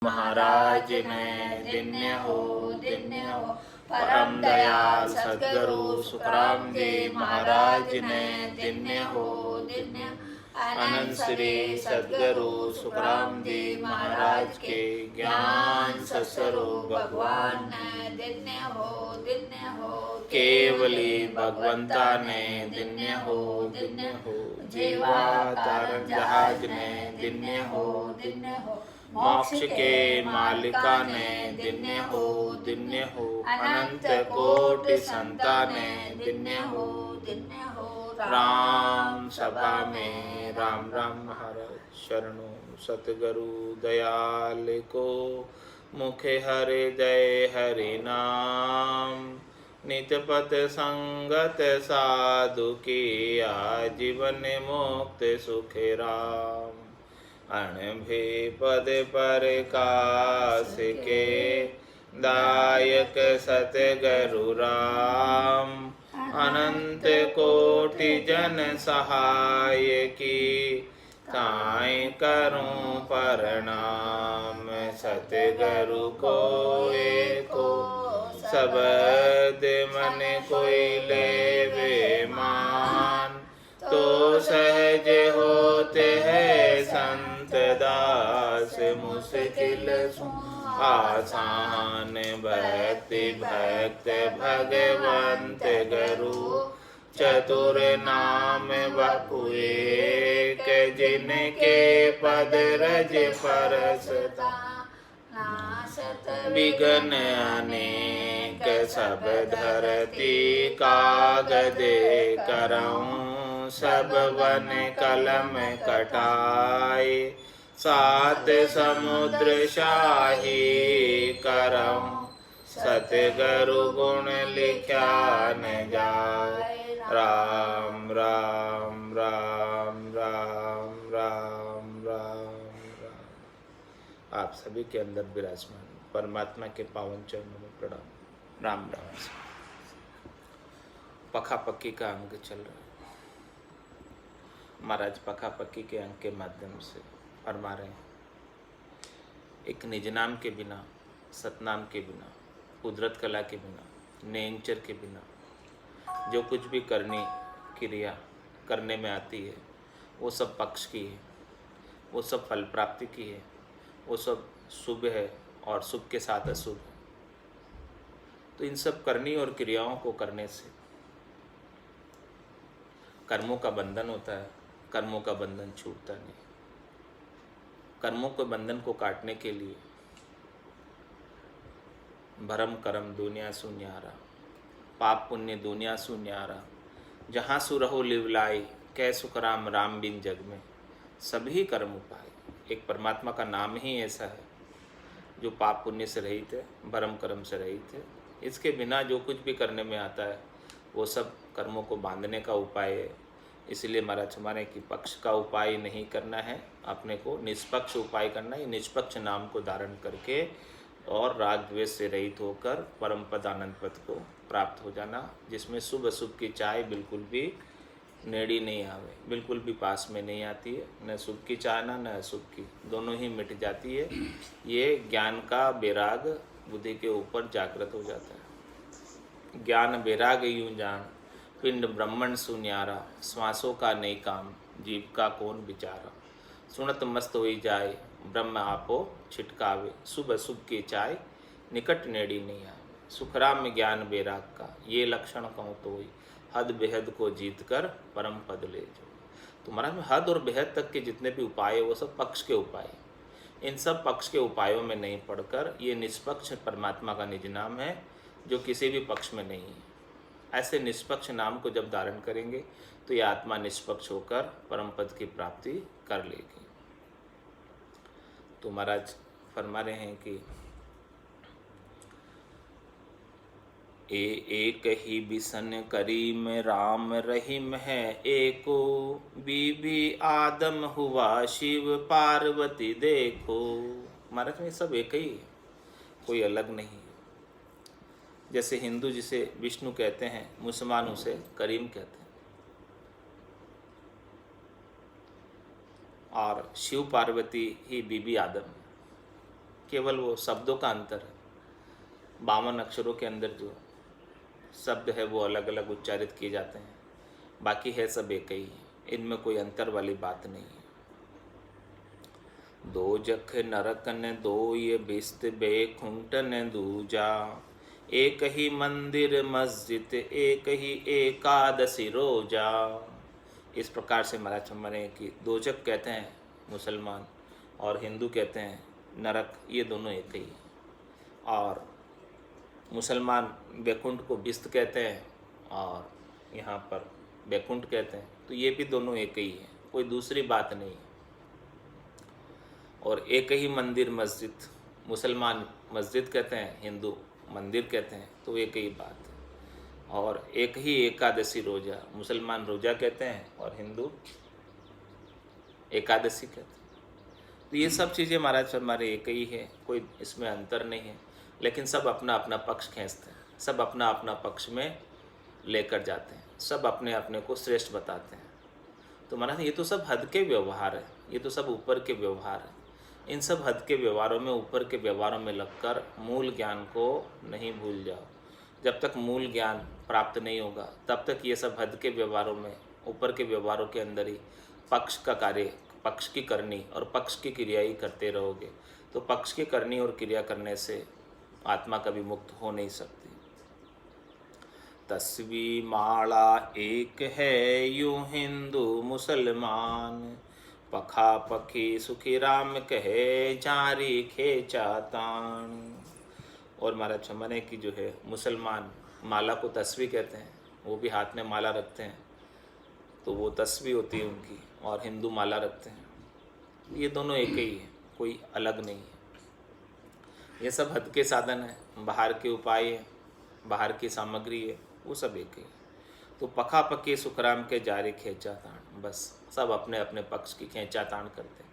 महाराज ने दिन्य हो परम दयाल सद्गुरु सुखराम जी महाराज ने दिन्य हो अनंत श्री सद्गुरु सुखराम जी महाराज के ज्ञान सस्वरूप भगवान ने दिन्य हो केवली भगवंता ने दिन्य हो जीवा तारण जहाज ने दिन्य हो मोक्ष के मालिका ने दिन्य हो अनंत कोटि संता ने दिन्य हो राम सभा में राम राम महाराज शरणों सतगुरु दयाल को मुखे हृदय हरि नाम नित पथ संगत साधु की आजीवन मुक्त सुख राम अणभे पद पर कास के दायक सतगुरु राम अनंत कोटि जन सहाय की काय करूं प्रणाम सतगुरु को एको शब्द मन कोई लेवे मान तो सहज होते हैं संत दास मुश्किल आसान भक्ति भक्त भगवंत गुरु चतुर नाम बापू एक जिनके पद रज परसता विघ्न अनेक सब धरती कागज करऊं सब वन कलम कटाए सात समुद्र शाही करऊं सतगुरु गुण लिखा न जाए राम राम राम राम राम राम राम। आप सभी के अंदर विराजमान परमात्मा के पावन चरणों में प्रणाम। राम राम। पखा पक्की का अंग चल रहा है। महाराज पखा पक्की के अंग के माध्यम से फरमा रहे हैं, एक निज नाम के बिना, सतनाम के बिना, कुदरत कला के बिना, नेंचर के बिना जो कुछ भी करनी क्रिया करने में आती है वो सब पक्ष की है, वो सब फल प्राप्ति की है, वो सब शुभ है और शुभ के साथ अशुभ है। तो इन सब करनी और क्रियाओं को करने से कर्मों का बंधन होता है, कर्मों का बंधन छूटता नहीं। कर्मों के बंधन को काटने के लिए भरम करम दुनिया सुन्यारा, पाप पुण्य दुनिया सुन्यारा, जहाँ सुरहो लिवलाई कै सुखराम राम बिन जग में, सभी कर्म उपाय। एक परमात्मा का नाम ही ऐसा है जो पाप पुण्य से रहित है, भरम कर्म से रहित है। इसके बिना जो कुछ भी करने में आता है वो सब कर्मों को बांधने का उपाय है। इसलिए महाराज हमारे कि पक्ष का उपाय नहीं करना है, अपने को निष्पक्ष उपाय करना है। निष्पक्ष नाम को धारण करके और राग द्वेष से रहित होकर परम पद आनंद पद को प्राप्त हो जाना, जिसमें शुभ अशुभ की चाय बिल्कुल भी नेड़ी नहीं आवे, बिल्कुल भी पास में नहीं आती है। न शुभ की चाय न अशुभ की, दोनों ही मिट जाती है। ये ज्ञान का वैराग बुद्धि के ऊपर जागृत हो जाता है। ज्ञान वैराग यूं जान पिंड ब्रह्मण सुन्यारा, श्वासों का नहीं काम जीव का कौन विचारा, सुनत मस्त होई जाए ब्रह्म आपो छिटकावे, शुभ अशुभ की चाय निकट नेड़ी नहीं आवे। सुखराम में ज्ञान वैराग का ये लक्षण कहूँ तो ही हद बेहद को जीत कर परम पद ले जो। तो महाराज में हद और बेहद तक के जितने भी उपाय है वो सब पक्ष के उपाय। इन सब पक्ष के उपायों में नहीं पढ़कर ये निष्पक्ष परमात्मा का निज नाम है जो किसी भी पक्ष में नहीं है। ऐसे निष्पक्ष नाम को जब धारण करेंगे तो ये आत्मा निष्पक्ष होकर परम पद की प्राप्ति कर लेगी। तो महाराज फरमा रहे हैं कि एक ही बिसन करीम राम रहीम है एको, बीबी आदम हुआ शिव पार्वती देखो। महाराज में सब एक ही है, कोई अलग नहीं है। जैसे हिंदू जिसे विष्णु कहते हैं, मुसलमान उसे करीम कहते हैं, और शिव पार्वती ही बीबी आदम। केवल वो शब्दों का अंतर है। 52 अक्षरों के अंदर जो शब्द है वो अलग अलग उच्चारित किए जाते हैं, बाकी है सब एक ही है, इनमें कोई अंतर वाली बात नहीं है। दो जख नरक न दो ये बिस्त बेखुंट न दूजा, एक ही मंदिर मस्जिद एक ही एकादशी रोजा। इस प्रकार से महाराज हमारे कि दोजक कहते हैं मुसलमान और हिंदू कहते हैं नरक, ये दोनों एक ही है। और मुसलमान बैकुंठ को बिस्त कहते हैं और यहाँ पर बैकुंठ कहते हैं, तो ये भी दोनों एक ही है, कोई दूसरी बात नहीं। और एक ही मंदिर मस्जिद, मुसलमान मस्जिद कहते हैं, हिंदू मंदिर कहते हैं, तो एक ही बात है। और एक ही एकादशी रोजा, मुसलमान रोजा कहते हैं और हिंदू एकादशी कहते हैं। तो ये सब चीज़ें महाराज हमारे एक ही है, कोई इसमें अंतर नहीं है, लेकिन सब अपना अपना पक्ष खींचते हैं, सब अपना अपना पक्ष में लेकर जाते हैं, सब अपने अपने को श्रेष्ठ बताते हैं। तो महाराज ये तो सब हद के व्यवहार है, ये तो सब ऊपर के व्यवहार है। इन सब हद के व्यवहारों में, ऊपर के व्यवहारों में लगकर मूल ज्ञान को नहीं भूल जाओ। जब तक मूल ज्ञान प्राप्त नहीं होगा तब तक ये सब हद के व्यवहारों में, ऊपर के व्यवहारों के अंदर ही पक्ष का कार्य, पक्ष की करनी और पक्ष की क्रिया ही करते रहोगे। तो पक्ष की करनी और क्रिया करने से आत्मा कभी मुक्त हो नहीं सकती। तस्वी माला एक है यूं हिंदू मुसलमान, पखा पखी सुखी राम कहे जारी खेचा तान। और महाराज छमने की जो है मुसलमान माला को तस्वी कहते हैं, वो भी हाथ में माला रखते हैं, तो वो तस्वी होती है उनकी, और हिंदू माला रखते हैं। ये दोनों एक ही है, कोई अलग नहीं है। ये सब हद के साधन है, बाहर के उपाय है, बाहर की सामग्री है, वो सब एक ही। तो पखा पके सुखराम के जारी खेचा तान, बस सब अपने अपने पक्ष की खेचा तान करते हैं,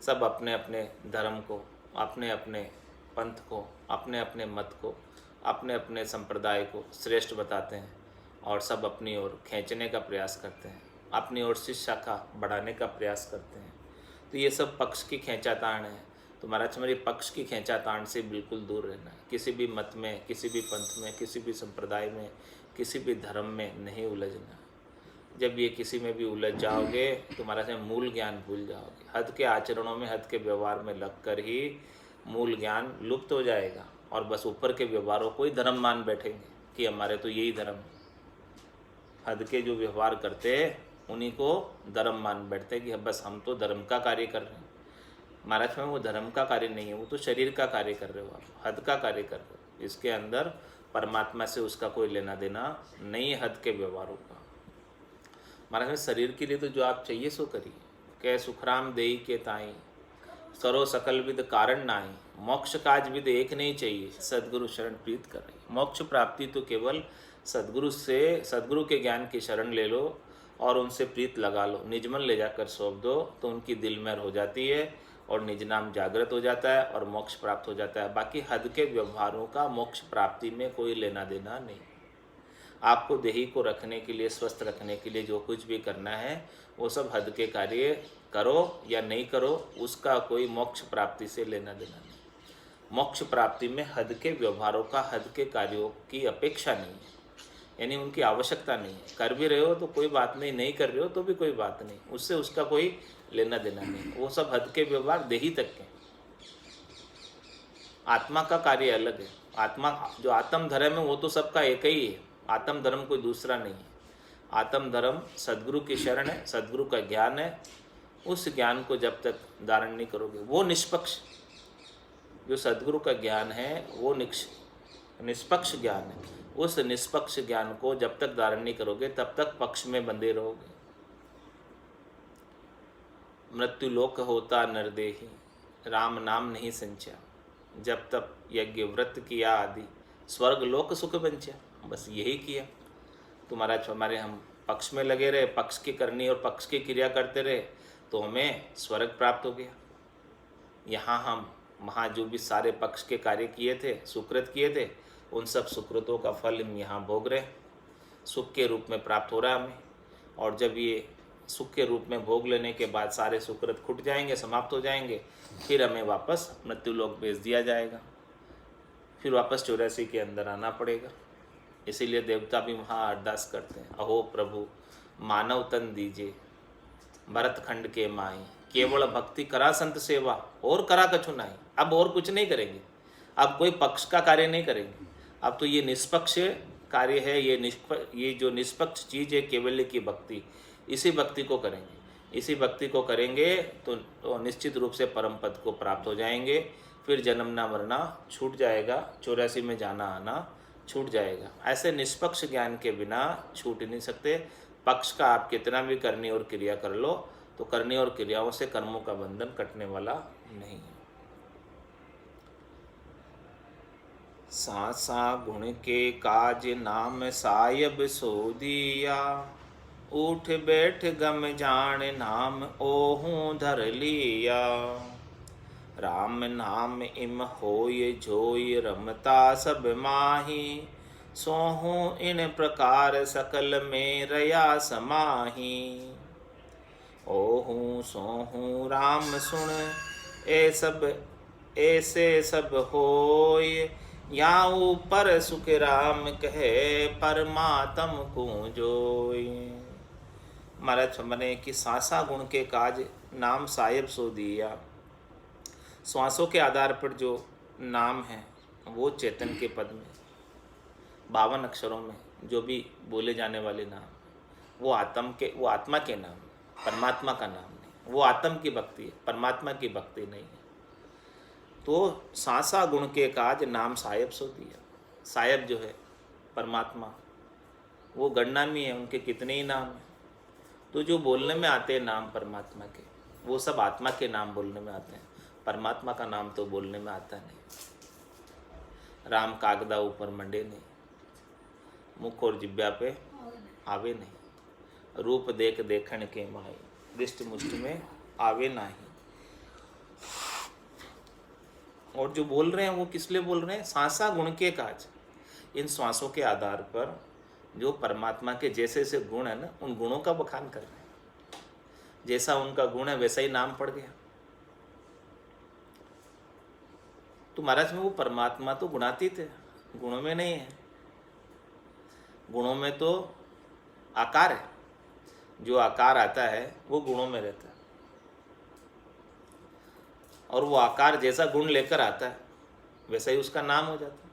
सब अपने अपने धर्म को, अपने अपने पंथ को, अपने अपने मत को, अपने अपने संप्रदाय को श्रेष्ठ बताते हैं और सब अपनी ओर खींचने का प्रयास करते हैं, अपनी ओर शिष्य शाखा बढ़ाने का प्रयास करते हैं। तो ये सब पक्ष की खींचातान है। तो महाराज हमारी पक्ष की खींचातान से बिल्कुल दूर रहना है। किसी भी मत में, किसी भी पंथ में, किसी भी संप्रदाय में, किसी भी धर्म में नहीं उलझना। जब ये किसी में भी उलझ जाओगे तो महाराज मूल ज्ञान भूल जाओगे। हद के आचरणों में, हद के व्यवहार में लगकर ही मूल ज्ञान लुप्त हो जाएगा और बस ऊपर के व्यवहारों को ही धर्म मान बैठेंगे कि हमारे तो यही धर्म है। हद के जो व्यवहार करते हैं उन्हीं को धर्म मान बैठते हैं कि बस हम तो धर्म का कार्य कर रहे हैं। महाराज में वो धर्म का कार्य नहीं है, वो तो शरीर का कार्य कर रहे हो आप, हद का कार्य कर रहे हो। इसके अंदर परमात्मा से उसका कोई लेना देना नहीं है, हद के व्यवहारों का। महाराज में शरीर के लिए तो जो आप चाहिए सो करिए। कह सुखराम देई के ताई, सरो सकल विद कारण नाई, मोक्ष काज विद एक नहीं चाहिए, सद्गुरु शरण प्रीत कर रही। मोक्ष प्राप्ति तो केवल सद्गुरु से, सद्गुरु के ज्ञान की शरण ले लो और उनसे प्रीत लगा लो, निजमन ले जाकर सौंप दो, तो उनकी दिलमैर हो जाती है और निज नाम जागृत हो जाता है और मोक्ष प्राप्त हो जाता है। बाकी हद के व्यवहारों का मोक्ष प्राप्ति में कोई लेना देना नहीं। आपको देही को रखने के लिए, स्वस्थ रखने के लिए जो कुछ भी करना है वो सब हद के कार्य करो या नहीं करो, उसका कोई मोक्ष प्राप्ति से लेना देना नहीं। मोक्ष प्राप्ति में हद के व्यवहारों का, हद के कार्यों की अपेक्षा नहीं है, यानी उनकी आवश्यकता नहीं है। कर भी रहे हो तो कोई बात नहीं, नहीं कर रहे हो तो भी कोई बात नहीं, उससे उसका कोई लेना देना नहीं। वो सब हद के व्यवहार देही तक के। आत्मा का कार्य अलग है। आत्मा जो आत्म धर्म है वो तो सबका एक ही है, आत्म धर्म कोई दूसरा नहीं है। आत्म धर्म सद्गुरु की शरण है, सद्गुरु का ज्ञान है। उस ज्ञान को जब तक धारण नहीं करोगे, वो निष्पक्ष, जो सद्गुरु का ज्ञान है वो निष्पक्ष ज्ञान है। उस निष्पक्ष ज्ञान को जब तक धारण नहीं करोगे तब तक पक्ष में बंधे रहोगे। मृत्यु लोक होता नरदेही, राम नाम नहीं संचा, जब तक यज्ञ व्रत किया आदि, स्वर्ग लोक सुख बंचा। बस यही किया तो महाराज हमारे हम पक्ष में लगे रहे, पक्ष की करनी और पक्ष की क्रिया करते रहे तो हमें स्वर्ग प्राप्त हो गया। यहाँ हम वहाँ जो भी सारे पक्ष के कार्य किए थे, सुकृत किए थे, उन सब सुकृतों का फल हम यहाँ भोग रहे, सुख के रूप में प्राप्त हो रहा है हमें। और जब ये सुख के रूप में भोग लेने के बाद सारे सुकृत खुट जाएंगे, समाप्त हो जाएंगे, फिर हमें वापस मृत्युलोक भेज दिया जाएगा, फिर वापस 84 के अंदर आना पड़ेगा। इसीलिए देवता भी वहाँ अरदास करते हैं, अहो प्रभु मानव तन दीजिए, भरत खंड के माई, केवल भक्ति करा संत सेवा, और करा कछु नहीं। अब और कुछ नहीं करेंगे, अब कोई पक्ष का कार्य नहीं करेंगे, अब तो ये निष्पक्ष कार्य है, ये जो निष्पक्ष चीज़ है केवल्य की भक्ति, इसी भक्ति को करेंगे। इसी भक्ति को करेंगे तो निश्चित रूप से परम पद को प्राप्त हो जाएंगे, फिर जन्मना मरना छूट जाएगा, 84 में जाना आना छूट जाएगा। ऐसे निष्पक्ष ज्ञान के बिना छूट नहीं सकते। पक्ष का आप कितना भी करनी और क्रिया कर लो तो करनी और क्रियाओं से कर्मों का बंधन कटने वाला नहीं है। सासा गुण के काज नाम सायब सो दिया, उठ बैठ गम जान नाम ओहूँ धर लिया। राम नाम इम होय जोय रमता सब माही, सोहूँ इन प्रकार सकल में रया समाही। ओहूँ सोहूँ राम सुन ऐसे सब होय, या ऊपर सुख राम कहे परमात्म को जोय। महाराज मने कि सासा गुण के काज नाम साहेब सो दिया। श्वासों के आधार पर जो नाम है वो चेतन के पद में 52 अक्षरों में जो भी बोले जाने वाले नाम वो आत्मा के नाम, परमात्मा का नाम नहीं। वो आत्म की भक्ति है, परमात्मा की भक्ति नहीं है। तो सासा गुण के काज नाम साहेब सो दिया। साहेब जो है परमात्मा, वो गणनामी है, उनके कितने ही नाम हैं। तो जो बोलने में आते हैं नाम परमात्मा के, वो सब आत्मा के नाम बोलने में आते हैं, परमात्मा का नाम तो बोलने में आता नहीं। राम कागदा ऊपर मंडे नहीं, मुख और जिब्या पे आवे नहीं। रूप देख देखण के माई, दृष्टि मुष्टि में आवे नहीं। और जो बोल रहे हैं वो किस लिए बोल रहे हैं? सांसा गुण के काज। इन श्वासों के आधार पर जो परमात्मा के जैसे जैसे गुण है ना, उन गुणों का बखान कर रहे हैं। जैसा उनका गुण है वैसा ही नाम पड़ गया। तो महाराज में वो परमात्मा तो गुणातीत है, गुणों में नहीं है। गुणों में तो आकार है, जो आकार आता है वो गुणों में रहता है। और वो आकार जैसा गुण लेकर आता है वैसा ही उसका नाम हो जाता है।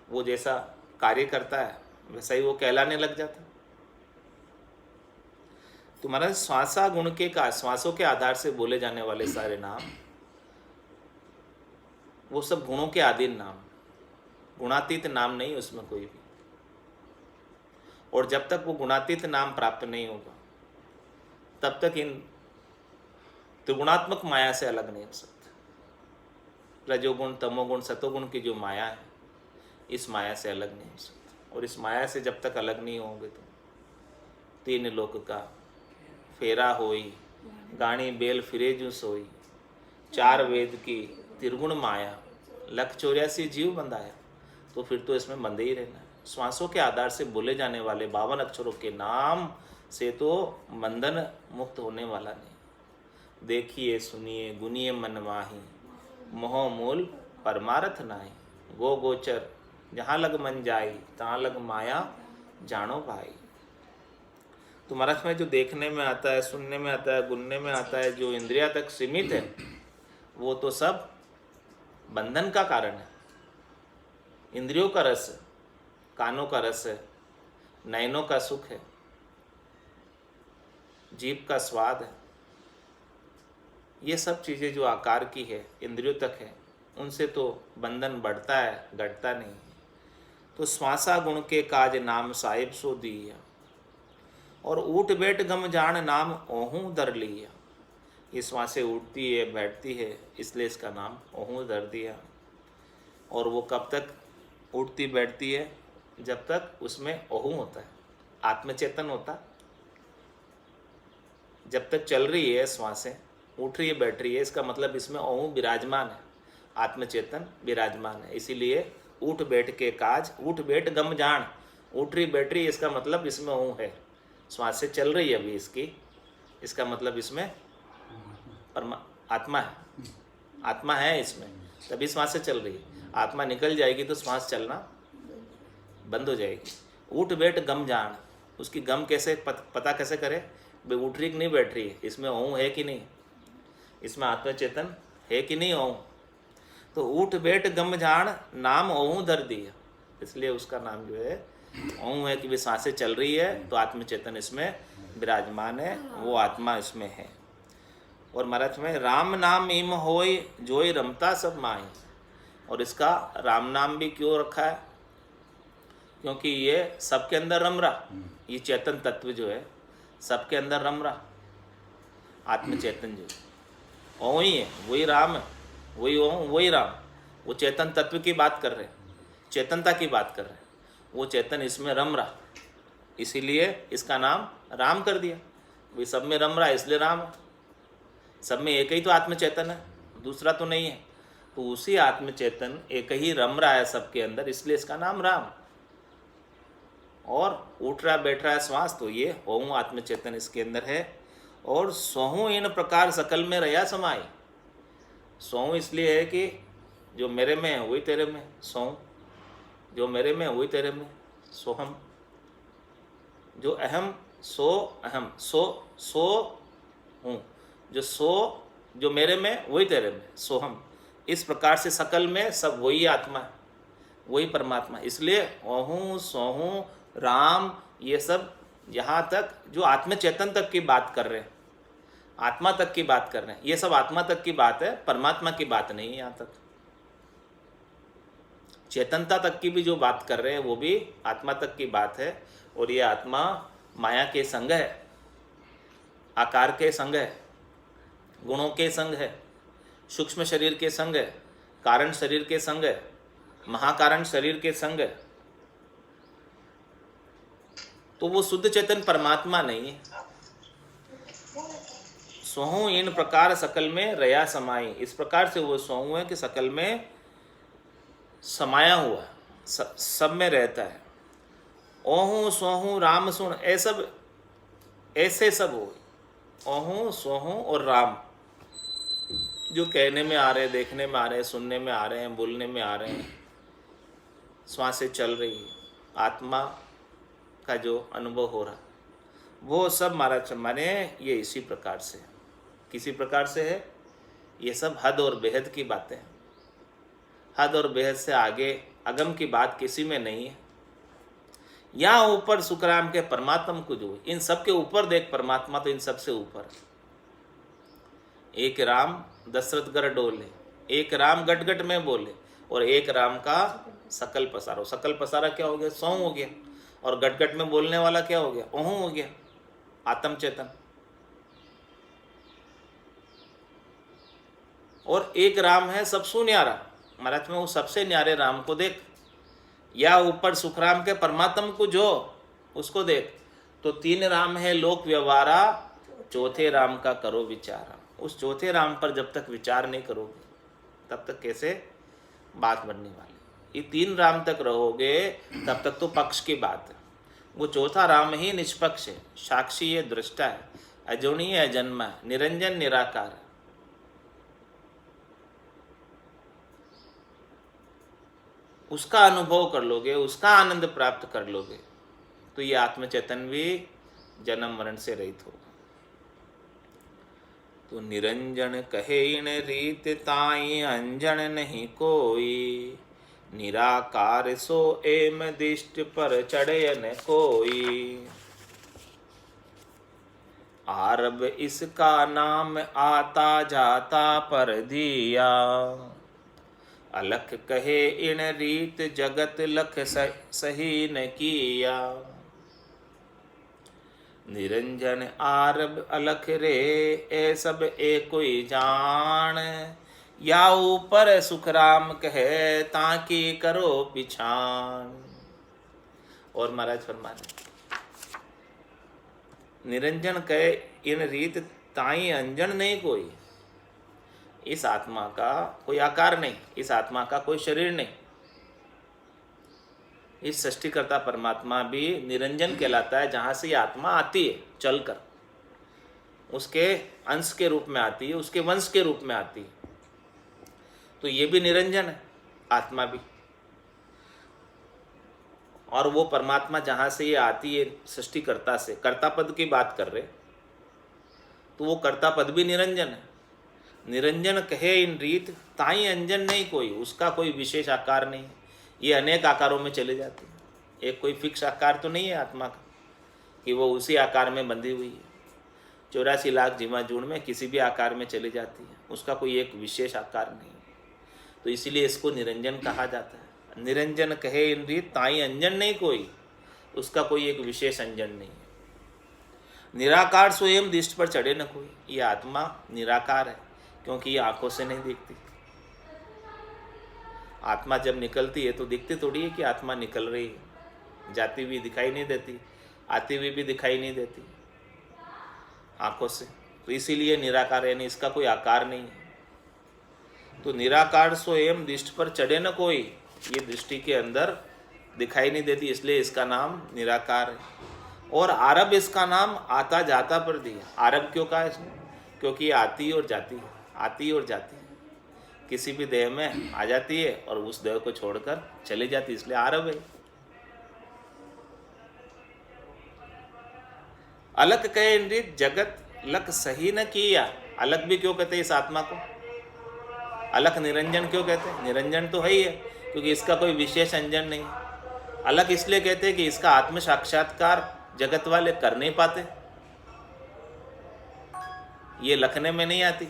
वो जैसा कार्य करता है वैसा ही वो कहलाने लग जाता है। तो महाराज श्वासा गुण के का, श्वासों के आधार से बोले जाने वाले सारे नाम वो सब गुणों के अधीन नाम, गुणातीत नाम नहीं उसमें कोई भी। और जब तक वो गुणातीत नाम प्राप्त नहीं होगा तब तक इन त्रिगुणात्मक माया से अलग नहीं हो सकता। रजोगुण, तमोगुण, सतोगुण की जो माया है, इस माया से अलग नहीं हो सकता। और इस माया से जब तक अलग नहीं होंगे तो 3 लोक का फेरा होई, गाणी बेल फिरे जू सोई। 4 वेद की त्रिगुण माया, 184 जीव बंधाया। तो फिर तो इसमें बंधे ही रहना है। श्वासों के आधार से बोले जाने वाले 52 अक्षरों के नाम से तो बंधन मुक्त होने वाला नहीं। देखिए सुनिए गुनिए मन माही, मोह मूल परमारथ नाई। गो गोचर जहाँ लग मन जाई, तहाँ लग माया जानो भाई। तो महाराज में जो देखने में आता है, सुनने में आता है, गुनने में आता है, जो इंद्रिया तक सीमित है, वो तो सब बंधन का कारण है। इंद्रियों का रस है, कानों का रस है, नयनों का सुख है, जीभ का स्वाद है। ये सब चीज़ें जो आकार की है, इंद्रियों तक है, उनसे तो बंधन बढ़ता है, घटता नहीं है। तो श्वासा गुण के काज नाम साहिब सो दिया, और ऊट बैठ गम जान नाम ओहूँ धर लिया। ये श्वासें उठती है, बैठती है, इसलिए इसका नाम ओहूँ धर दिया। और वो कब तक उठती बैठती है? जब तक उसमें ओहूँ होता है, आत्मचेतन होता। जब तक चल रही है श्वासें, उठ रही है, बैठ रही है, इसका मतलब इसमें ओहूँ विराजमान है, आत्मचेतन विराजमान है। इसीलिए उठ बैठ के काज, उठ बैठ गम जान, उठ रही बैठ रही, इसका मतलब इसमें ओहूँ है। श्वासें चल रही है अभी इसकी, इसका मतलब इसमें आत्मा है, आत्मा है इसमें, तभी श्वासें चल रही है। आत्मा निकल जाएगी तो श्वास चलना बंद हो जाएगी। उठ बैठ गम जान, उसकी गम कैसे पता कैसे करे, भाई उठ रही कि नहीं बैठ रही है, इसमें ओं है कि नहीं, इसमें आत्मा चेतन है कि नहीं ओं। तो उठ बैठ गम जान नाम ओं धर दिया, इसलिए उसका नाम जो है ओं है कि भी सांसें चल रही है तो आत्म चेतन इसमें विराजमान है, वो आत्मा इसमें है। और महाराज में राम नाम इम होय जोय रमता सब माई, और इसका राम नाम भी क्यों रखा है, क्योंकि ये सबके अंदर रम रहा, ये चेतन तत्व जो है सबके अंदर रम रहा, आत्म चेतन जो ओं ही है, वही राम है, वही ओं वही राम, वो चेतन तत्व की बात कर रहे हैं, चेतनता की बात कर रहे हैं, वो चेतन इसमें रम रहा, इसीलिए इसका नाम राम कर दिया। वो सब में रम रहा है इसलिए राम है, सब में एक ही तो आत्म चेतन है, दूसरा तो नहीं है, तो उसी आत्म चेतन एक ही रम रहा है सबके अंदर, इसलिए इसका नाम राम। और उठ रहा बैठ रहा है श्वास, तो ये ओम आत्म चेतन इसके अंदर है। और सोहू इन प्रकार सकल में रया समाई, सोहू इसलिए है कि जो मेरे में है वही तेरे में, सोहू जो मेरे में है वही तेरे में, सोहम जो अहम सो अहम सो हूँ, जो सो जो मेरे में वही तेरे में, सोहम। इस प्रकार से सकल में सब वही आत्मा है, वही परमात्मा, इसलिए ओहूँ सोहूँ राम, ये सब यहाँ तक जो आत्म चेतन तक की बात कर रहे हैं, आत्मा तक की बात कर रहे हैं, ये सब आत्मा तक की बात है, परमात्मा की बात नहीं है। यहाँ तक चेतनता तक की भी जो बात कर रहे हैं वो भी आत्मा तक की बात है। और ये आत्मा माया के संग है, आकार के संग है, गुणों के संग है, सूक्ष्म शरीर के संग है, कारण शरीर के संग है, महाकारण शरीर के संग है, तो वो शुद्ध चेतन परमात्मा नहीं है। सोहू इन प्रकार सकल में रया समाई, इस प्रकार से वो सोहू है कि सकल में समाया हुआ, सब में रहता है। ओहू सोहू राम सुन, ऐसे सब हो, ओहू सोहू और राम जो कहने में आ रहे हैं, देखने में आ रहे हैं, सुनने में आ रहे हैं, बोलने में आ रहे हैं, श्वासें चल रही है, आत्मा का जो अनुभव हो रहा, वो सब महाराज माने ये इसी प्रकार से, किसी प्रकार से है, ये सब हद और बेहद की बातें हैं। हद और बेहद से आगे अगम की बात किसी में नहीं है। यहाँ ऊपर सुखराम के परमात्मा को जो इन सब के ऊपर देख, परमात्मा तो इन सब से ऊपर। एक राम दशरथ गर डोले, एक राम गट गट में बोले, और एक राम का सकल पसारो। सकल पसारा क्या हो गया, सौ हो गया, और गट गट में बोलने वाला क्या हो गया, ओहू हो गया, आत्म चेतन। और एक राम है सबसु न्यारा, महाराज में वो सबसे न्यारे राम को देख, या ऊपर सुखराम के परमात्मा को जो उसको देख, तो तीन राम है लोक व्यवहारा, चौथे राम का करो विचारा। उस चौथे राम पर जब तक विचार नहीं करोगे तब तक कैसे बात बनने वाली। ये तीन राम तक रहोगे तब तक तो पक्ष की बात है। वो चौथा राम ही निष्पक्ष है, साक्षी है, दृष्टा है, अजोनीय है, जन्मा है, निरंजन निराकार है। उसका अनुभव कर लोगे, उसका आनंद प्राप्त कर लोगे, तो ये आत्मचेतन भी जन्म मरण से रहित होगा। तो निरंजन कहे इन रीत ताई अंजन नहीं कोई, निराकार सो एम दिष्ट पर चढ़े न कोई। आरब इसका नाम आता जाता पर दिया, अलख कहे इन रीत जगत लख सही न किया। निरंजन आरब अलख रे ए सब एक कोई जान, या ऊपर सुखराम कहे ताकि करो पिछान। और महाराज फरमाने निरंजन कहे इन रीत ताई अंजन नहीं कोई, इस आत्मा का कोई आकार नहीं, इस आत्मा का कोई शरीर नहीं, इस सृष्टिकर्ता परमात्मा भी निरंजन कहलाता है, जहाँ से ये आत्मा आती है चलकर, उसके अंश के रूप में आती है, उसके वंश के रूप में आती है। तो ये भी निरंजन है, आत्मा भी। और वो परमात्मा जहाँ से ये आती है सृष्टिकर्ता से, कर्ता पद की बात कर रहे, तो वो कर्ता पद भी निरंजन है। निरंजन कहे इन रीत ताई अंजन नहीं कोई, उसका कोई विशेष आकार नहीं। ये अनेक आकारों में चले जाते हैं, एक कोई फिक्स आकार तो नहीं है आत्मा का कि वो उसी आकार में बंधी हुई है। 84 लाख जीवाजूड़ में किसी भी आकार में चली जाती है, उसका कोई एक विशेष आकार नहीं। तो इसीलिए इसको निरंजन कहा जाता है। निरंजन कहे इन रीत ताई अंजन नहीं कोई, उसका कोई एक विशेष अंजन नहीं है। निराकार स्वयं दृष्टि पर चढ़े न कोई, ये आत्मा निराकार है क्योंकि ये आंखों से नहीं दिखती। आत्मा जब निकलती है तो दिखती थोड़ी है कि आत्मा निकल रही है, जाती हुई दिखाई नहीं देती, आती हुई भी दिखाई नहीं देती आंखों से। तो इसीलिए निराकार है, यानी इसका कोई आकार नहीं है। तो निराकार स्वयं दृष्टि पर चढ़े न कोई, ये दृष्टि के अंदर दिखाई नहीं देती, इसलिए इसका नाम निराकार है। और आरब इसका नाम आता जाता पर दिया। आरब क्यों कहा इसने? क्योंकि आती और जाती है, आती और जाती है, किसी भी देह में आ जाती है और उस देह को छोड़कर चली जाती, इसलिए आरब है। अलग कहे इंद्रित जगत लक सही न किया। अलग भी क्यों कहते हैं इस आत्मा को? अलग निरंजन क्यों कहते हैं? निरंजन तो है ही है क्योंकि इसका कोई विशेष अंजन नहीं। अलग इसलिए कहते हैं कि इसका आत्म साक्षात्कार जगत वाले कर नहीं पाते, ये लखने में नहीं आती।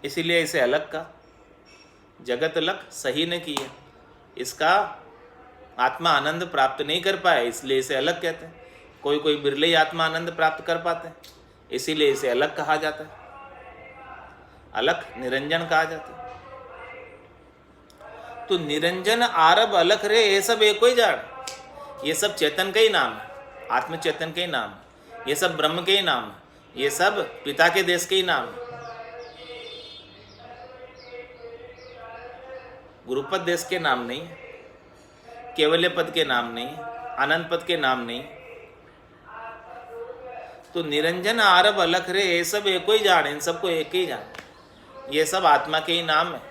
इसीलिए इसे अलग का, जगत लक सही न किया, इसका आत्मा आनंद प्राप्त नहीं कर पाए, इसलिए इसे अलग कहते हैं। कोई कोई बिरले ही आत्मा आनंद प्राप्त कर पाते हैं, इसीलिए इसे अलग कहा जाता है, अलग निरंजन कहा जाता है। तो निरंजन आरब अलख रे, ये सब एक ही जान, ये सब चेतन के ही नाम है, आत्म चेतन के ही नाम है, ये सब ब्रह्म के ही नाम है, ये सब पिता के देश के ही नाम है, गुरुपद देश के नाम नहीं, केवल्य पद के नाम नहीं, आनंद पद के नाम नहीं। तो निरंजन आरब अलख रे, ये सब एक ही जान, इन सबको एक ही जान, ये सब आत्मा के ही नाम है।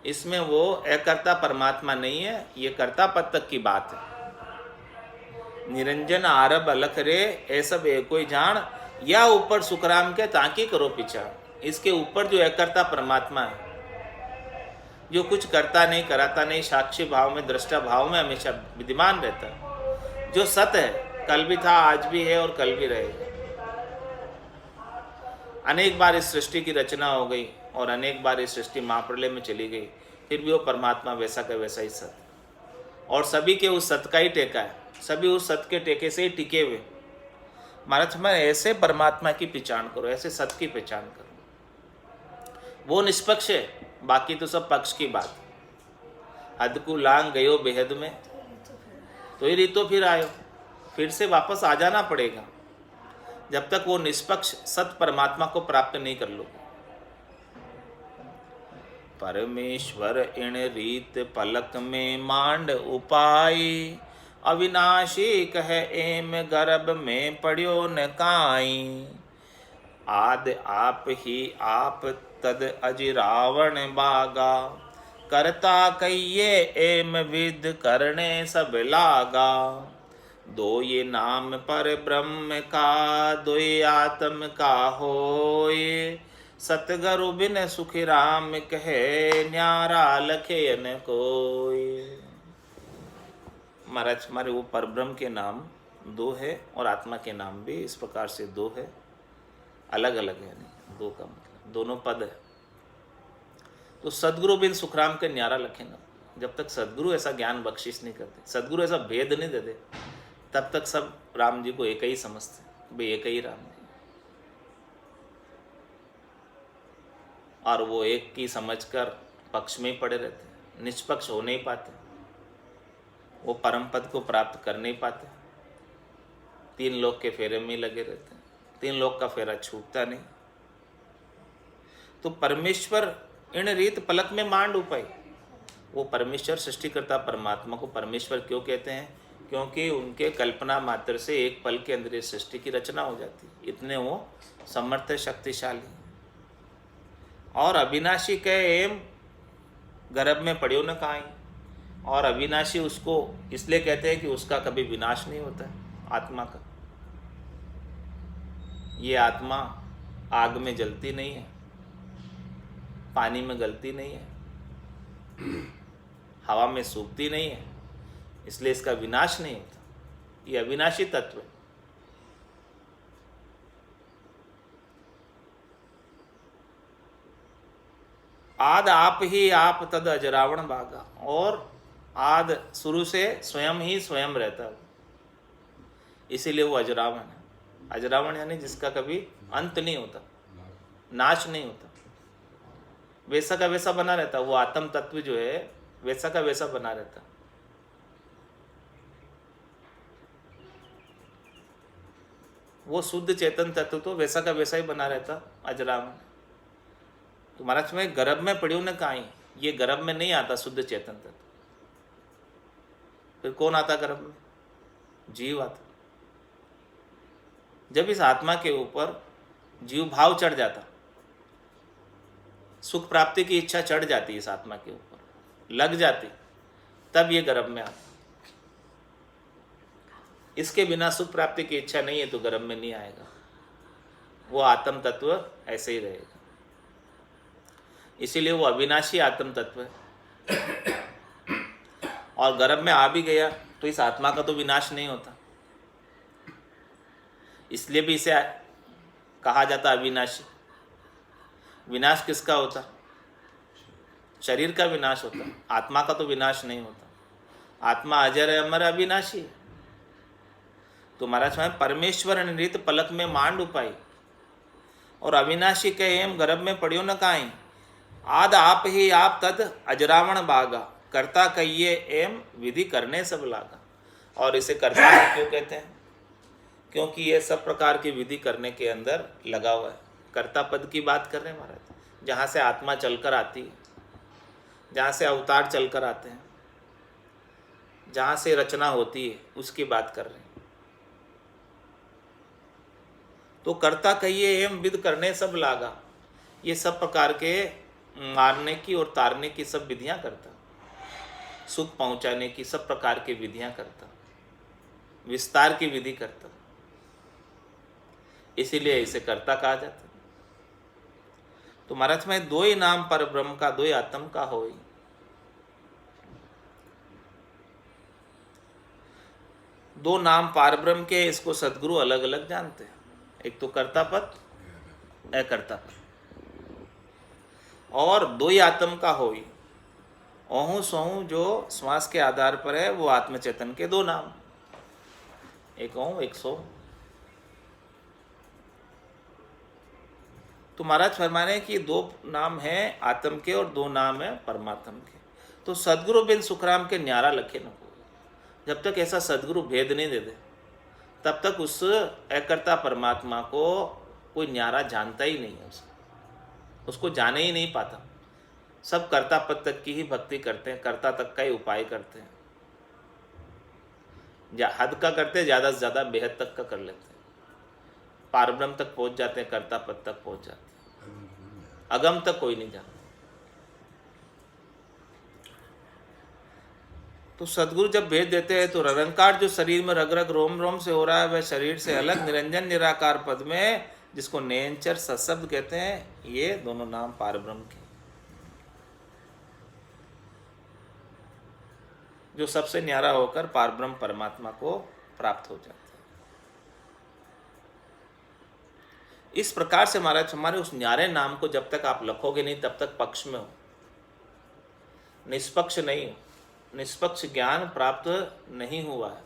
इसमें वो अकर्ता परमात्मा नहीं है, ये कर्ता पद तक की बात है। निरंजन आरब अलख रे, ये सब एक ही जान, या ऊपर सुखराम के ताकि करो पीछा। इसके ऊपर जो अकर्ता परमात्मा है, जो कुछ करता नहीं, कराता नहीं, साक्षी भाव में, दृष्टा भाव में हमेशा विद्यमान रहता है, जो सत्य है, कल भी था, आज भी है और कल भी रहेगा। अनेक बार इस सृष्टि की रचना हो गई और अनेक बार इस सृष्टि महाप्रलय में चली गई, फिर भी वो परमात्मा वैसा का वैसा ही सत्य, और सभी के उस सत्य का ही टेका है, सभी उस सत्य के टेके से ही टिके हुए। महाराज मैं ऐसे परमात्मा की पहचान करो, ऐसे सत्य की पहचान करो, वो निष्पक्ष है, बाकी तो सब पक्ष की बात। हद को लांग गयो बेहद में, तो ये रीतो फिर आयो, फिर से वापस आ जाना पड़ेगा जब तक वो निष्पक्ष सत परमात्मा को प्राप्त नहीं कर लोगे। परमेश्वर इन रीत पलक में मांड उपाय, अविनाशी कह एम गर्भ में पड़ियो न काई। आद आप ही आप तद अजिरावण बागा, करता कहिए एम विद करने सब लागा। दो ये नाम पर ब्रह्म का, दो ये आत्म का होए। सतगुरु बिन सुखी राम कहे, न्यारा लखे न कोई। महाराज हमारे वो परब्रह्म के नाम दो है और आत्मा के नाम भी इस प्रकार से दो है, अलग अलग है, नहीं दो का मतलब दोनों पद है। तो सदगुरु बिन सुखराम के न्यारा लखे न, जब तक सदगुरु ऐसा ज्ञान बख्शिश नहीं करते, सदगुरु ऐसा भेद नहीं देते, तब तक सब राम जी को एक ही समझते, भाई एक ही राम जी, और वो एक की समझकर पक्ष में ही पड़े रहते, निष्पक्ष हो नहीं पाते, वो परम पद को प्राप्त कर नहीं पाते, तीन लोक के फेरे में ही लगे रहते हैं, तीन लोक का फेरा छूटता नहीं। तो परमेश्वर इन रीत पलक में मांड उपाय। वो परमेश्वर सृष्टिकर्ता परमात्मा को परमेश्वर क्यों कहते हैं? क्योंकि उनके कल्पना मात्र से एक पल के अंदर इस सृष्टि की रचना हो जाती है, इतने वो समर्थ शक्तिशाली। और अविनाशी कहे एम गर्भ में पड़ियो न काई। और अविनाशी उसको इसलिए कहते हैं कि उसका कभी विनाश नहीं होता है, आत्मा का। ये आत्मा आग में जलती नहीं है, पानी में गलती नहीं है, हवा में सूखती नहीं है, इसलिए इसका विनाश नहीं होता। ये अविनाशी तत्व है। आद आप ही आप तद अजरावण भागा। और आद शुरू से स्वयं ही स्वयं रहता है, इसीलिए वो अजरावण है। अजरावण यानी जिसका कभी अंत नहीं होता, नाश नहीं होता, वैसा का वैसा बना रहता। वो आत्म तत्व जो है वैसा का वैसा बना रहता। वो शुद्ध चेतन तत्व तो वैसा का वैसा ही बना रहता, अजरावण। तो महाराज में गर्भ में पड़ियो न काई, ये गर्भ में नहीं आता शुद्ध चेतन तत्व। फिर कौन आता गर्भ में? जीव आता। जब इस आत्मा के ऊपर जीव भाव चढ़ जाता, सुख प्राप्ति की इच्छा चढ़ जाती, इस आत्मा के ऊपर लग जाती, तब ये गर्भ में आता। इसके बिना सुख प्राप्ति की इच्छा नहीं है तो गर्भ में नहीं आएगा, वो आत्म तत्व ऐसे ही रहेगा। इसीलिए वो अविनाशी आत्म तत्व है। और गर्भ में आ भी गया तो इस आत्मा का तो विनाश नहीं होता, इसलिए भी इसे कहा जाता अविनाशी। विनाश किसका होता? शरीर का विनाश होता, आत्मा का तो विनाश नहीं होता। आत्मा अजर है, अमर, अविनाशी है। तो महाराज में परमेश्वर नृत पलक में मांड उपाई। और अविनाशी के एम गर्भ में पड़ियो न काई। आद आप ही आप तद अजरावण भागा। कर्ता कहिए एम विधि करने सब लागा। और इसे कर्ता क्यों कहते हैं? क्योंकि ये सब प्रकार की विधि करने के अंदर लगा हुआ है। कर्ता पद की बात कर रहे हैं महाराज, जहाँ से आत्मा चलकर आती है, जहाँ से अवतार चलकर आते हैं, जहाँ से रचना होती है, उसकी बात कर रहे हैं। तो कर्ता कहिए एम विधि करने सब लागा। ये सब प्रकार के मारने की और तारने की सब विधियां करता, सुख पहुंचाने की सब प्रकार की विधियां करता, विस्तार की विधि करता, इसीलिए इसे कर्ता कहा जाता। तो महाराज में दो ही नाम पर ब्रह्म का, दो ही आत्म का होई। दो नाम पार ब्रह्म के, इसको सदगुरु अलग अलग जानते हैं। एक तो कर्ता पद, अकर्ता पद। और दो ही आत्म का होई। ओहू सोहू जो श्वास के आधार पर है, वो आत्मचेतन के दो नाम, एक ओहू एक सो। तो महाराज फरमाने कि दो नाम हैं आत्म के और दो नाम है परमात्म के। तो सदगुरु बिन सुखराम के न्यारा लखे न हो। जब तक ऐसा सदगुरु भेद नहीं दे दे, तब तक उस अकर्ता परमात्मा को कोई न्यारा जानता ही नहीं है, उसको जाने ही नहीं पाता। सब कर्ता पद तक की ही भक्ति करते हैं, कर्ता तक का ही उपाय करते हैं। हद का करते हैं, ज़्यादा से ज़्यादा बेहद तक का कर लेते हैं। पारब्रह्म तक पहुंच जाते हैं, कर्ता पद तक पहुंच जाते हैं, अगम तक कोई नहीं जाता। तो सदगुरु जब भेज देते हैं तो निरंकार जो शरीर में रग रग रोम रोम से हो रहा है, वह शरीर से अलग निरंजन निराकार पद में, जिसको नयनचर सशब्द कहते हैं, ये दोनों नाम पारब्रह्म के, जो सबसे न्यारा होकर पारब्रह्म परमात्मा को प्राप्त हो जाता है। इस प्रकार से महाराज हमारे उस न्यारे नाम को जब तक आप लखोगे नहीं, तब तक पक्ष में हो, निष्पक्ष नहीं हो, निष्पक्ष ज्ञान प्राप्त नहीं हुआ है।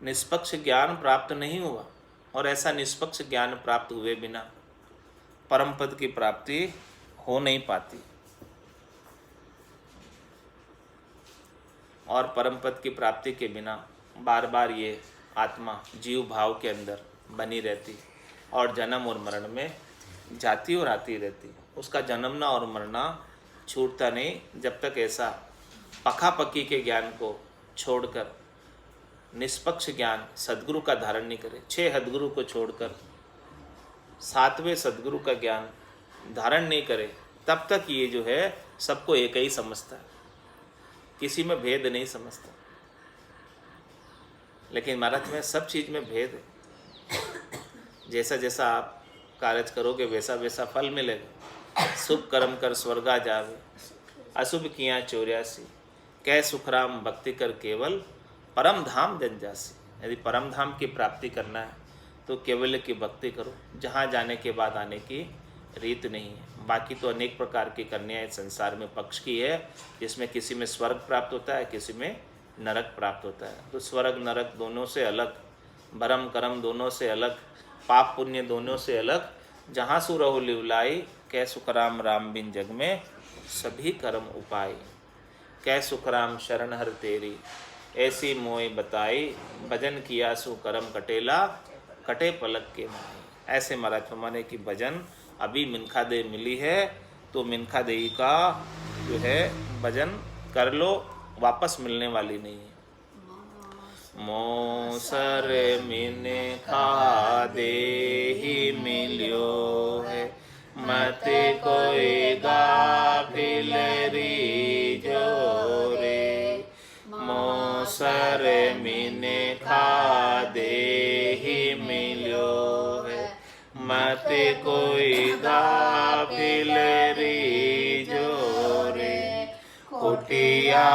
निष्पक्ष ज्ञान प्राप्त नहीं हुआ, और ऐसा निष्पक्ष ज्ञान प्राप्त हुए बिना परम पद की प्राप्ति हो नहीं पाती। और परम पद की प्राप्ति के बिना बार बार ये आत्मा जीव भाव के अंदर बनी रहती और जन्म और मरण में जाती और आती रहती। उसका जन्मना और मरना छूटता नहीं जब तक ऐसा पक्की के ज्ञान को छोड़कर निष्पक्ष ज्ञान सद्गुरु का धारण नहीं करे। 6 सद्गुरु को छोड़कर 7वें सद्गुरु का ज्ञान धारण नहीं करे, तब तक ये जो है सबको एक ही समझता है, किसी में भेद नहीं समझता। लेकिन महाराज में सब चीज़ में भेद है। जैसा जैसा आप कार्य करोगे वैसा वैसा फल मिलेगा। शुभ कर्म कर स्वर्गा जावे, अशुभ किया 84, कै सुखराम भक्ति कर केवल परम धाम जन जासी। यदि परम धाम की प्राप्ति करना है तो केवल की भक्ति करो, जहाँ जाने के बाद आने की रीत नहीं है। बाकी तो अनेक प्रकार की कन्याएं संसार में पक्ष की है, जिसमें किसी में स्वर्ग प्राप्त होता है, किसी में नरक प्राप्त होता है। तो स्वर्ग नरक दोनों से अलग, भरम कर्म दोनों से अलग, पाप पुण्य दोनों से अलग। जहाँ सु रहो लिवलाई, कै सुखराम राम बिन जग में सभी कर्म उपाय। कै सुखराम शरण हर तेरी, ऐसी मोय बताई, भजन किया सु कर्म कटेला, कटे पलक के माए। ऐसे महाराज फरमाने की भजन अभी मिनखा दे मिली है, तो मिनखा देई का जो है भजन कर लो, वापस मिलने वाली नहीं है। मोसर मिनखा दे ही मिलियो है, मत कोई गाफिल रीजो रे। मोसर मिनखा दे ही मिलियो है, मत कोई गाफिल रीजो रे। कुटिया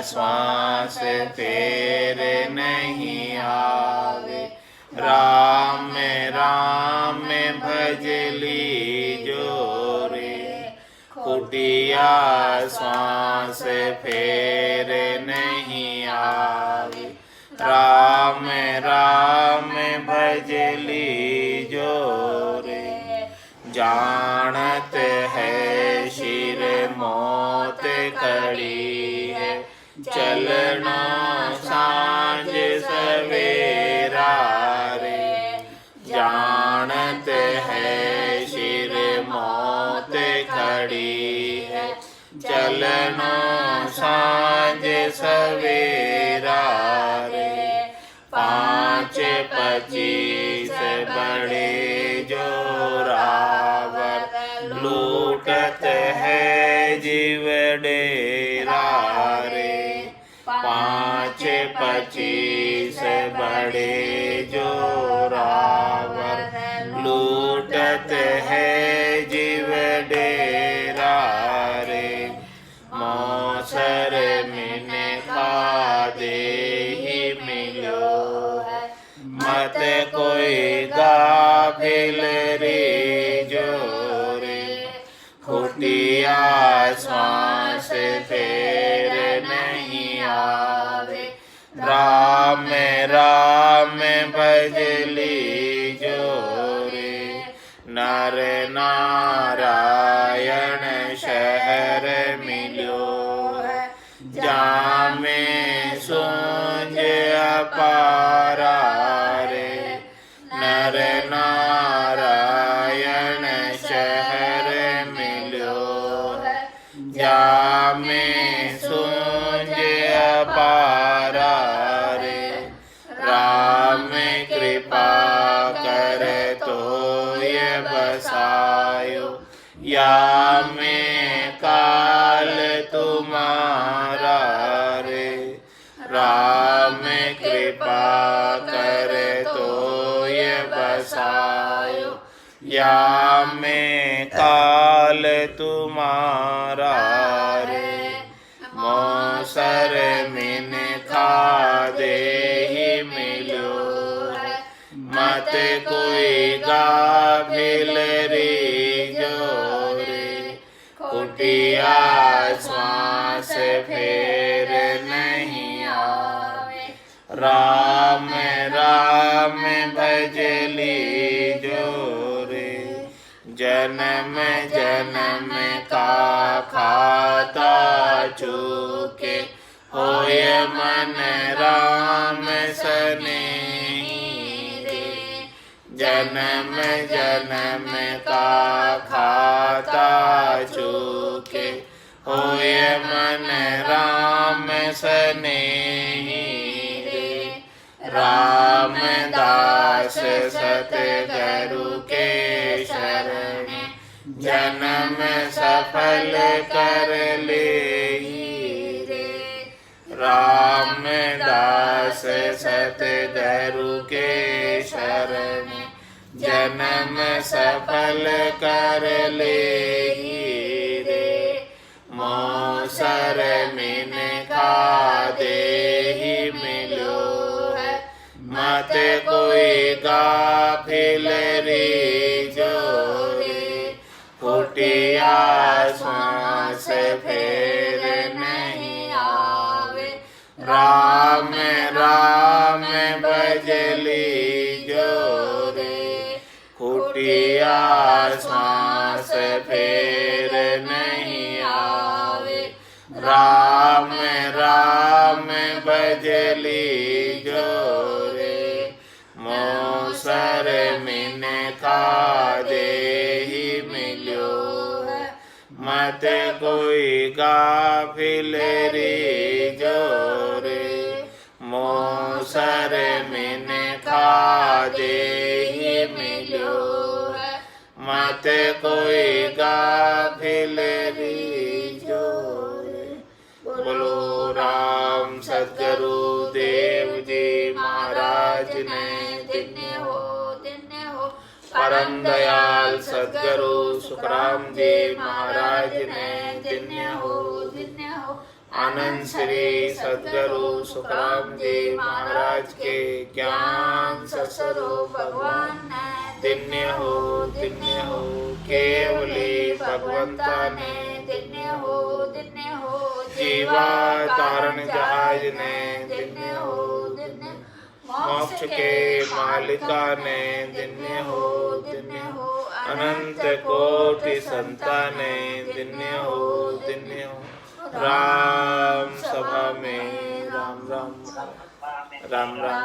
श्वास तेरे नहीं आवे, राम राम भज लीजो रे। कुटिया श्वास फेरे नहीं आवे, राम राम भज लीजो रे। जानत है शिर मौत खड़ी है, चलना सांझ सवेरा रे। जानत है शिर मौत खड़ी है, चलना सांझ सवेरा रे। 5-25 बड़े जोरावर, लूटत है जीव डेरा रे। 5-25 बड़े जोरावर, लूटत है जीव डेरा रे। मौसर मिनखा दे ही मिलो है, मत कोई गाफिल रीजो रे। कुटिया श्वास फेर नहीं आवे, राम राम भज लीजो रे। नर नारायण शहर मिलो है, जामे सूंझ अपारा रे। नर नारायण शहर मिलो है, जामे सूंझ अपारा रे। राम कृपा कर तो ये बसायो, या में काल तुम्हारा रे। राम कृपा कर तो ये बसायो, या में काल तुम्हारा रे। मौसर मिनखा दे ही मिलो है, मत कोई गाफिल रीजो रे। कुटिया श्वास फेर नहीं आवे, राम राम भज लीजो रे। जन्म जन्म का खाता चूके, होय मन राम सने जन्म जन्म का खाता चूके, होए मन राम स्नेही रे। रामदास सतगुरु के शरण, जन्म सफल कर लेहि रे। रामदास सतगुरु के शरण, जन्म सफल कर लेहि रे। मौसर मिन खा देहि मिलो है, मत कोई गाफिल रे जोरे। फुटिया श्वास फेर नहीं आवे, राम राम बजली जोरे। फुटिया श्वास फेर नहीं आवे, राम राम बजली जोरे। मौसर मिन खा देहि मिलो है, मत कोई गाफिल रे जोरे। मौसर मिन खा देहि मिलो है, मत कोई गाफिल रे जोरे। बोलो राम सतगुरु देव जी महाराज ने धन्य हो परम दयाल सतगुरु सुखराम जी महाराज ने धन्य हो। आनंद श्री सतगुरु सुखराम जी महाराज के ज्ञान ससुरो भगवान ने धन्य हो। केवली भगवंता ने धन्य हो। जीवा तारण जहाज ने धन्य हो। मोक्ष के मालिका ने धन्य हो। अनंत कोटि संताने धन्य हो। राम सभा में राम राम राम राम राम।